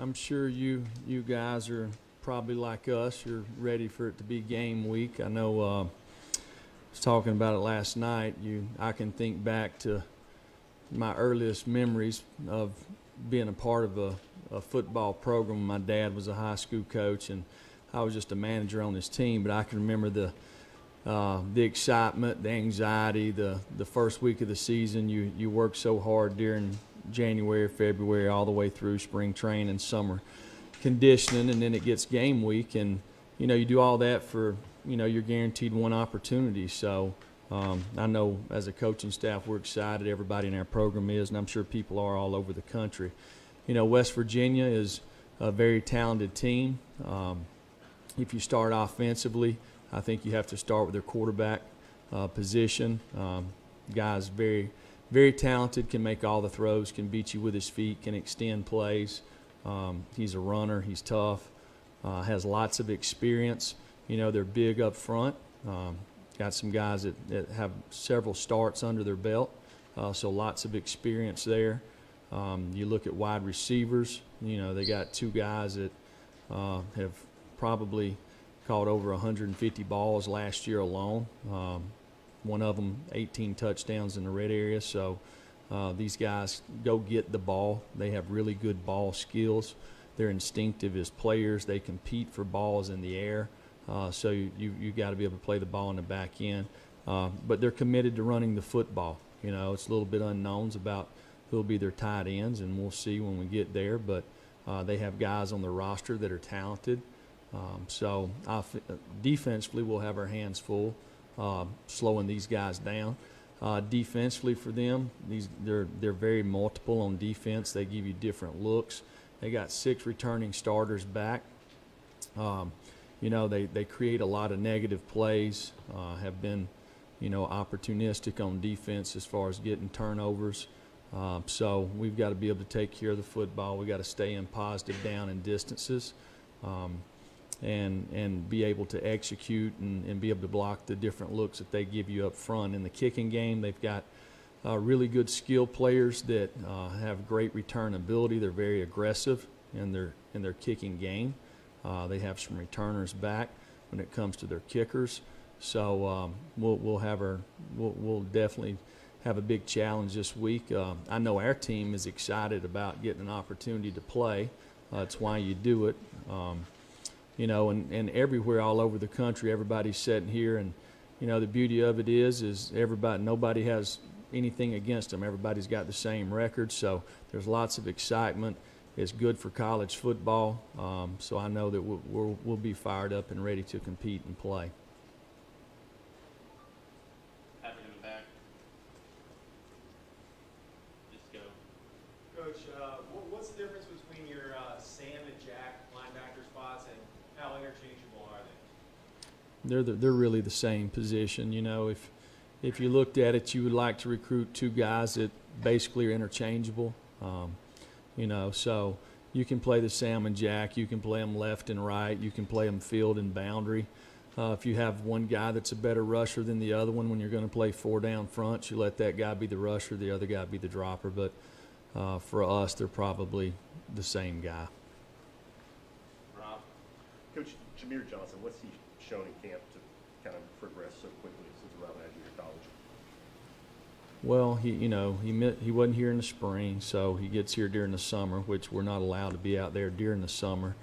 I'm sure you guys are probably like us. You're ready for it to be game week. I know I was talking about it last night. I can think back to my earliest memories of being a part of a football program. My dad was a high school coach, and I was just a manager on his team. But I can remember the excitement, the anxiety, the first week of the season. You work so hard during January, February, all the way through spring training, summer conditioning, and then it gets game week, and you do all that for you're guaranteed one opportunity. So I know as a coaching staff we're excited. Everybody in our program is, and I'm sure people are all over the country. West Virginia is a very talented team. If you start offensively, I think you have to start with their quarterback position. Guy's very, very talented, can make all the throws, can beat you with his feet, can extend plays. He's a runner. He's tough. Has lots of experience. They're big up front. Got some guys that have several starts under their belt, so lots of experience there. You look at wide receivers. They got two guys that have probably caught over 150 balls last year alone. One of them 18 touchdowns in the red area. So these guys go get the ball. They have really good ball skills. They're instinctive as players. They compete for balls in the air. So you got to be able to play the ball in the back end. But they're committed to running the football. It's a little bit unknowns about who'll be their tight ends, and we'll see when we get there. But they have guys on the roster that are talented. So defensively, we'll have our hands full, slowing these guys down. Defensively for them, they're very multiple on defense. They give you different looks. They got 6 returning starters back. They create a lot of negative plays, have been, opportunistic on defense as far as getting turnovers. So we've got to be able to take care of the football. We've got to stay in positive down and distances. And be able to execute and be able to block the different looks that they give you up front. In the kicking game, they've got really good skill players that have great return ability. They're very aggressive in their kicking game. They have some returners back when it comes to their kickers. So we'll definitely have a big challenge this week. I know our team is excited about getting an opportunity to play. It's why you do it. And everywhere all over the country, everybody's sitting here, and the beauty of it is nobody has anything against them. Everybody's got the same record, so there's lots of excitement. It's good for college football, so I know that we'll be fired up and ready to compete and play. Happy to be back. Just go. Coach, what's the difference between your Sam and Jack linebacker spots, and how interchangeable are they? They're really the same position. If you looked at it, you would like to recruit 2 guys that basically are interchangeable. So you can play the Sam and Jack. You can play them left and right. You can play them field and boundary. If you have one guy that's a better rusher than the other one, when you're going to play 4 down fronts, you let that guy be the rusher, the other guy be the dropper. But for us, they're probably the same guy. Rob? Coach Jameer Johnson, what's he shown in camp to kind of progress so quickly since arriving at junior college? Well, he wasn't here in the spring, so he gets here during the summer, which we're not allowed to be out there during the summer.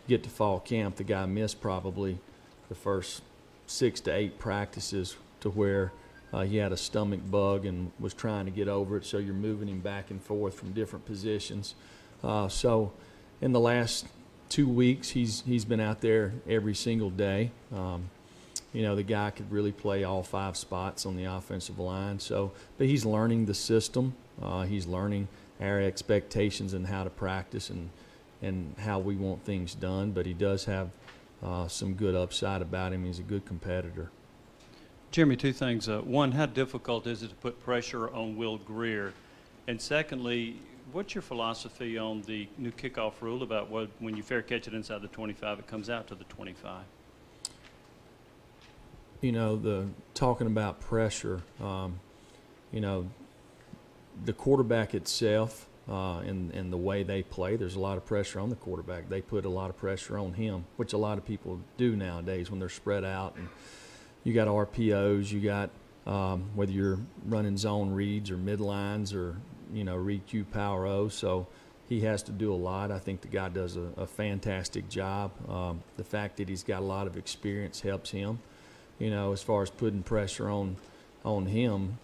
Get to fall camp, the guy missed probably the first 6 to 8 practices to where he had a stomach bug and was trying to get over it, so you're moving him back and forth from different positions. So in the last 2 weeks, he's been out there every single day. The guy could really play all 5 spots on the offensive line. But he's learning the system. He's learning our expectations and how to practice and how we want things done. But he does have some good upside about him. He's a good competitor. Jeremy, 2 things. One, how difficult is it to put pressure on Will Greer? And secondly, what's your philosophy on the new kickoff rule about when you fair catch it inside the 25, it comes out to the 25? Talking about pressure, the quarterback itself in the way they play. There's a lot of pressure on the quarterback. They put a lot of pressure on him, which a lot of people do nowadays when they're spread out. And you got RPOs, you got whether you're running zone reads or midlines or, read Q power O. So he has to do a lot. I think the guy does a fantastic job. The fact that he's got a lot of experience helps him, as far as putting pressure on him.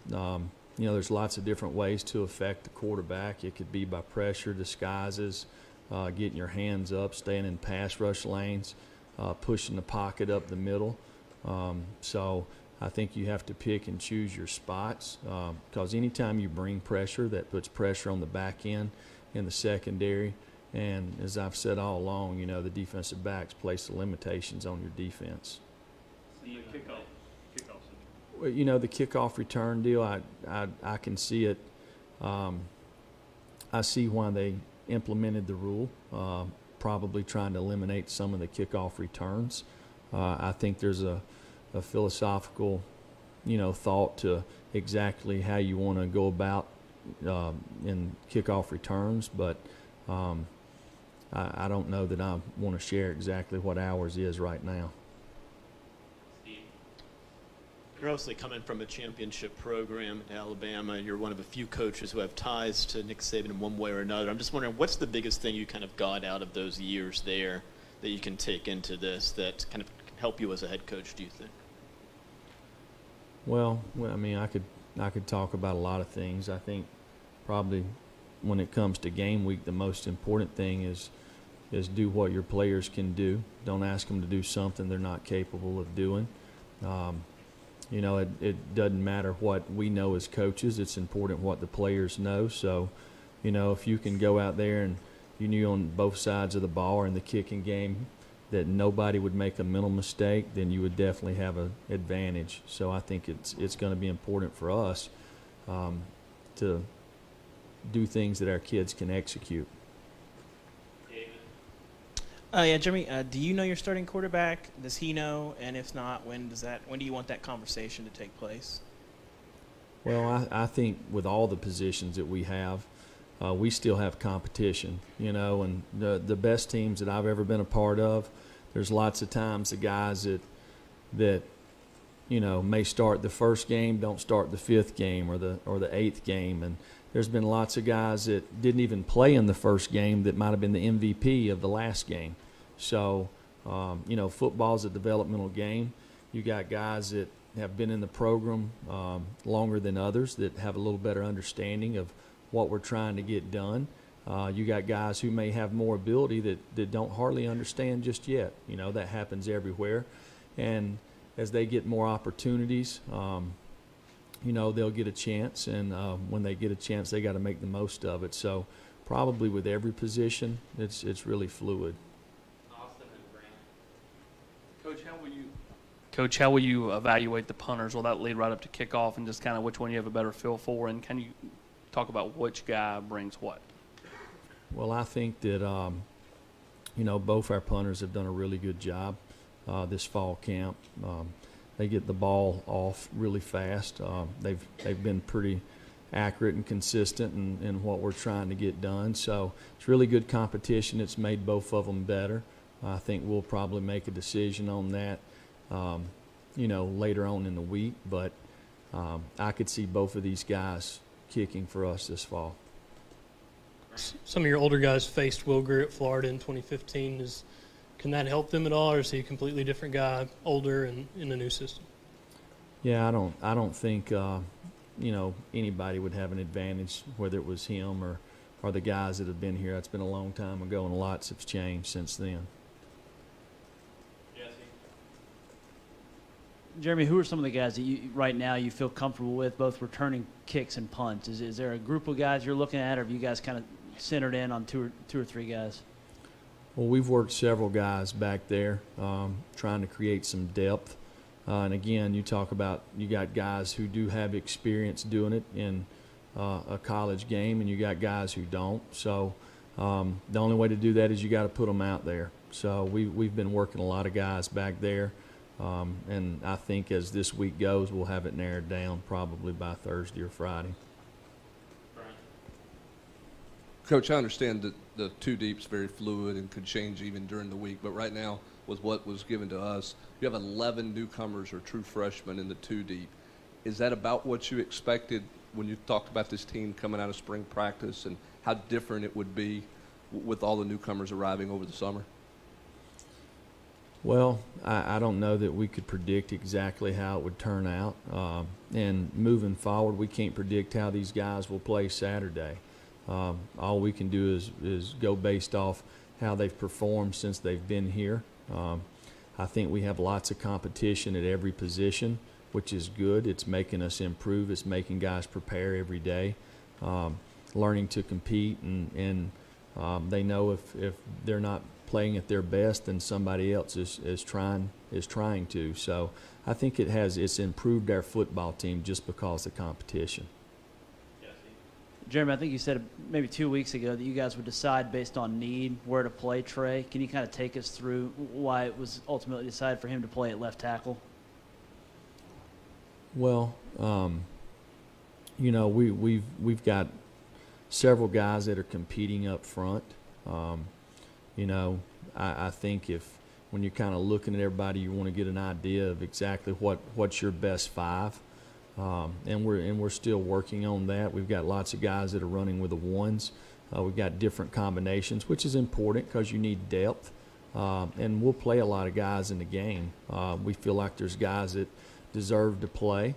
There's lots of different ways to affect the quarterback. It could be by pressure, disguises, getting your hands up, staying in pass rush lanes, pushing the pocket up the middle. So I think you have to pick and choose your spots, because anytime you bring pressure, that puts pressure on the back end in the secondary. And as I've said all along, the defensive backs place the limitations on your defense. The kickoff. Well, the kickoff return deal, I can see it. I see why they implemented the rule, probably trying to eliminate some of the kickoff returns. I think there's a philosophical, thought to exactly how you want to go about in kickoff returns, but I don't know that I want to share exactly what ours is right now. You're obviously coming from a championship program at Alabama. You're one of a few coaches who have ties to Nick Saban in one way or another. I'm just wondering, what's the biggest thing you kind of got out of those years there that you can take into this that kind of can help you as a head coach, do you think? Well, I mean, I could talk about a lot of things. I think probably when it comes to game week, the most important thing is do what your players can do. Don't ask them to do something they're not capable of doing. It doesn't matter what we know as coaches. It's important what the players know. So, if you can go out there and you knew on both sides of the ball or in the kicking game that nobody would make a mental mistake, then you would definitely have an advantage. So I think it's going to be important for us to do things that our kids can execute. Yeah, Jeremy, do you know your starting quarterback? Does he know? And if not, when do you want that conversation to take place? Well, I think with all the positions that we have, we still have competition, and the best teams that I've ever been a part of, there's lots of times the guys that may start the first game, don't start the fifth game or the eighth game. And there's been lots of guys that didn't even play in the first game that might have been the MVP of the last game. So, football's a developmental game. You got guys that have been in the program longer than others that have a little better understanding of what we're trying to get done. You got guys who may have more ability that don't hardly understand just yet. That happens everywhere. And as they get more opportunities, they'll get a chance, and when they get a chance, they got to make the most of it. So probably with every position, it's really fluid. Austin and Grant. Coach, how will you evaluate the punters? Will that lead right up to kickoff and just kind of which one you have a better feel for? And can you talk about which guy brings what? Well, I think that both our punters have done a really good job this fall camp. They get the ball off really fast. They've been pretty accurate and consistent in what we're trying to get done. So it's really good competition. It's made both of them better. I think we'll probably make a decision on that, later on in the week. But I could see both of these guys kicking for us this fall. Some of your older guys faced Will Greer at Florida in 2015. Can that help them at all, or is he a completely different guy, older and in a new system? Yeah, I don't think anybody would have an advantage, whether it was him or the guys that have been here. It's been a long time ago, and lots have changed since then. Jesse. Jeremy, who are some of the guys that right now you feel comfortable with, both returning kicks and punts? Is there a group of guys you're looking at, or have you guys kind of centered in on two or three guys? Well, we've worked several guys back there trying to create some depth. And again, you got guys who do have experience doing it in a college game, and you got guys who don't. So the only way to do that is you got to put them out there. So we've been working a lot of guys back there. And I think as this week goes, we'll have it narrowed down probably by Thursday or Friday. Coach, I understand that the two deep's very fluid and could change even during the week, but right now, with what was given to us, you have 11 newcomers or true freshmen in the two deep. Is that about what you expected when you talked about this team coming out of spring practice and how different it would be with all the newcomers arriving over the summer? Well, I don't know that we could predict exactly how it would turn out. And moving forward, we can't predict how these guys will play Saturday. All we can do is go based off how they've performed since they've been here. I think we have lots of competition at every position, which is good. It's making us improve. It's making guys prepare every day, learning to compete, and they know if they're not playing at their best, then somebody else is trying to. So I think it's improved our football team just because of competition. Jeremy, I think you said maybe 2 weeks ago that you guys would decide based on need where to play Trey. Can you kind of take us through why it was ultimately decided for him to play at left tackle? Well, you know, we've got several guys that are competing up front. You know, I think when you're kind of looking at everybody, you want to get an idea of exactly what's your best five. And we're still working on that. We've got lots of guys that are running with the ones. We've got different combinations, which is important because you need depth. And we'll play a lot of guys in the game. We feel like there's guys that deserve to play.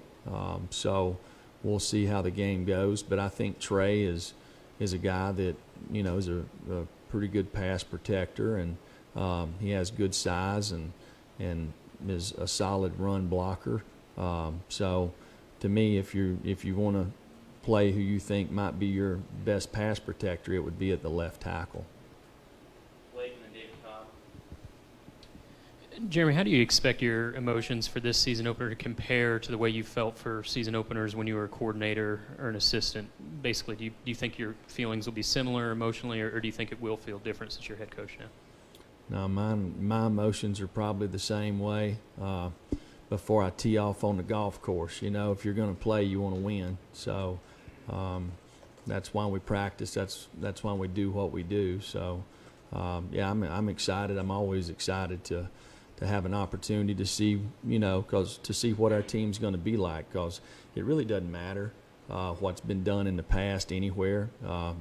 So we'll see how the game goes. But I think Trey is a guy that, you know, is a pretty good pass protector, and he has good size and is a solid run blocker. So to me, if you want to play who you think might be your best pass protector, it would be at the left tackle. Jeremy, how do you expect your emotions for this season opener to compare to the way you felt for season openers when you were a coordinator or an assistant? Basically, do you think your feelings will be similar emotionally, or do you think it will feel different since you're head coach now? No, my emotions are probably the same way before I tee off on the golf course. You know, if you're going to play, you want to win. So that's why we practice. That's why we do what we do. So yeah, I'm excited. I'm always excited to have an opportunity to see, you know, to see what our team's going to be like, because it really doesn't matter what's been done in the past anywhere.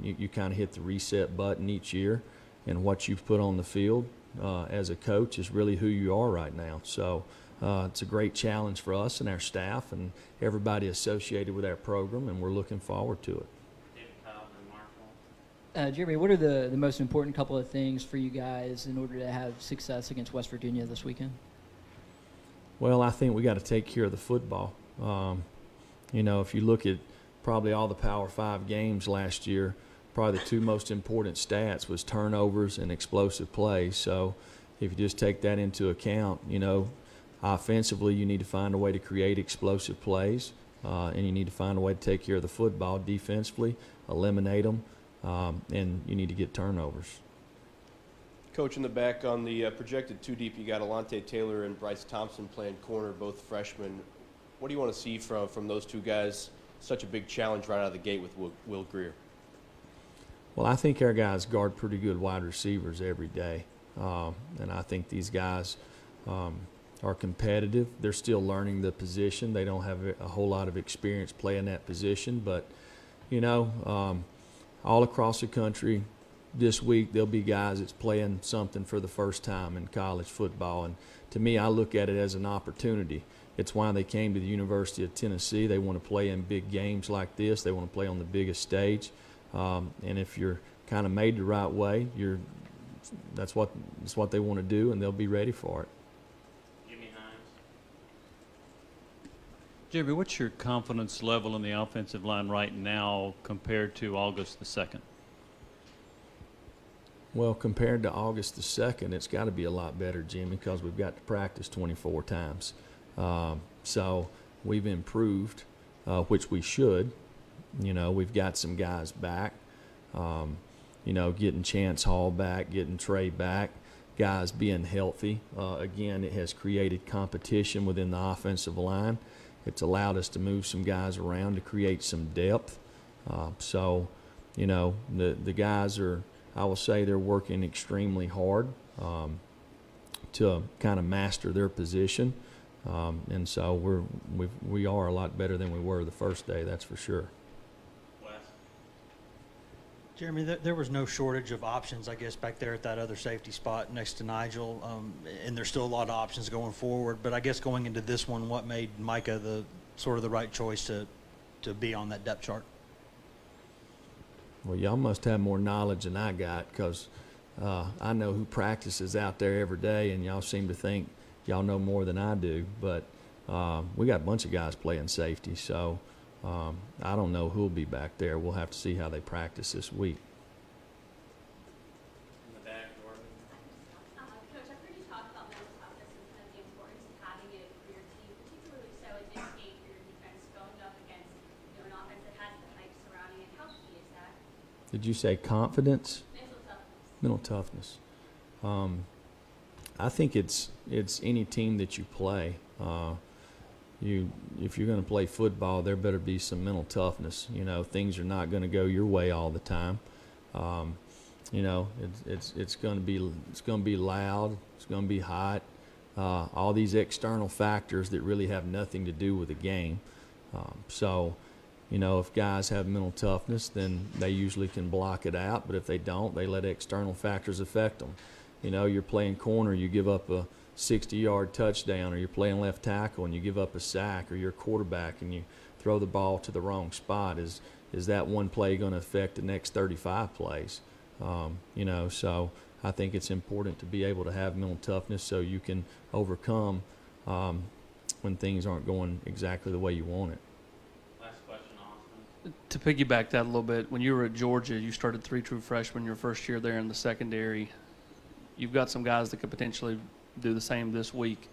You kind of hit the reset button each year, and what you've put on the field as a coach is really who you are right now. So it's a great challenge for us and our staff and everybody associated with our program, and we're looking forward to it. Jeremy, what are the most important couple of things for you guys in order to have success against West Virginia this weekend? Well, I think we got to take care of the football. You know, if you look at probably all the Power 5 games last year, probably the two most important stats was turnovers and explosive plays. So if you just take that into account, you know, offensively you need to find a way to create explosive plays, and you need to find a way to take care of the football. Defensively, eliminate them. And you need to get turnovers. Coach, in the back on the projected two deep, you got Alante Taylor and Bryce Thompson playing corner, both freshmen. What do you want to see from those two guys? Such a big challenge right out of the gate with Will Grier. Well, I think our guys guard pretty good wide receivers every day. And I think these guys are competitive. They're still learning the position. They don't have a whole lot of experience playing that position. But, you know, all across the country this week there'll be guys that's playing something for the first time in college football, and to me I look at it as an opportunity. It's why they came to the University of Tennessee. They want to play in big games like this. They want to play on the biggest stage, and if you're kind of made the right way, that's what they want to do, and they'll be ready for it. Jeremy, what's your confidence level in the offensive line right now compared to August the 2nd? Well, compared to August the 2nd, it's got to be a lot better, Jimmy, because we've got to practice 24 times. So we've improved, which we should. You know, we've got some guys back, you know, getting Chance Hall back, getting Trey back, guys being healthy. Again, it has created competition within the offensive line. It's allowed us to move some guys around to create some depth. So, you know, the guys are, I will say, they're working extremely hard to kind of master their position, and so we are a lot better than we were the first day. That's for sure. Jeremy, there was no shortage of options, I guess, back there at that other safety spot next to Nigel, and there's still a lot of options going forward. But I guess going into this one, what made Micah the right choice to be on that depth chart? Well, y'all must have more knowledge than I got, because I know who practices out there every day, and y'all seem to think y'all know more than I do. But we got a bunch of guys playing safety, so I don't know who'll be back there. We'll have to see how they practice this week. In the back, Jordan. Coach, I've heard you talk about mental toughness and kind of the importance of having it for your team, particularly so in this game for your defense going up against an offense that has the hype surrounding it. How key is that? Did you say confidence? Mental toughness. Mental toughness. I think it's any team that you play. If you're going to play football, there better be some mental toughness. You know, things are not going to go your way all the time. You know, it's going to be loud. It's going to be hot. All these external factors that really have nothing to do with the game. So, you know, if guys have mental toughness, then they usually can block it out. But if they don't, they let external factors affect them. You know, you're playing corner, you give up a 60-yard touchdown, or you're playing left tackle and you give up a sack, or you're a quarterback and you throw the ball to the wrong spot. Is that one play going to affect the next 35 plays? You know, so I think it's important to be able to have mental toughness so you can overcome when things aren't going exactly the way you want it. Last question, Austin. To piggyback that a little bit, when you were at Georgia, you started 3 true freshmen your first year there in the secondary. You've got some guys that could potentially do the same this week.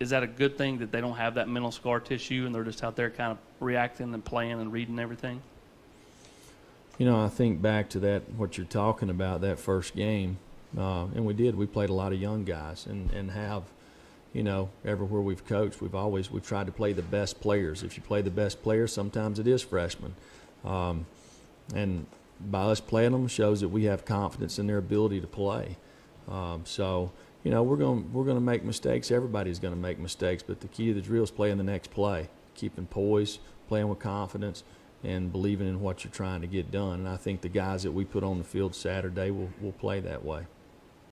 Is that a good thing that they don't have that mental scar tissue and they're just out there kind of reacting and playing and reading everything? You know, I think back to that, what you're talking about, that first game, and we played a lot of young guys and have, you know, everywhere we've coached, we've tried to play the best players. If you play the best players, sometimes it is freshmen. And by us playing them shows that we have confidence in their ability to play. So, you know, we're going to make mistakes. Everybody's going to make mistakes, but the key to the drill is playing the next play, keeping poise, playing with confidence, and believing in what you're trying to get done. And I think the guys that we put on the field Saturday will play that way.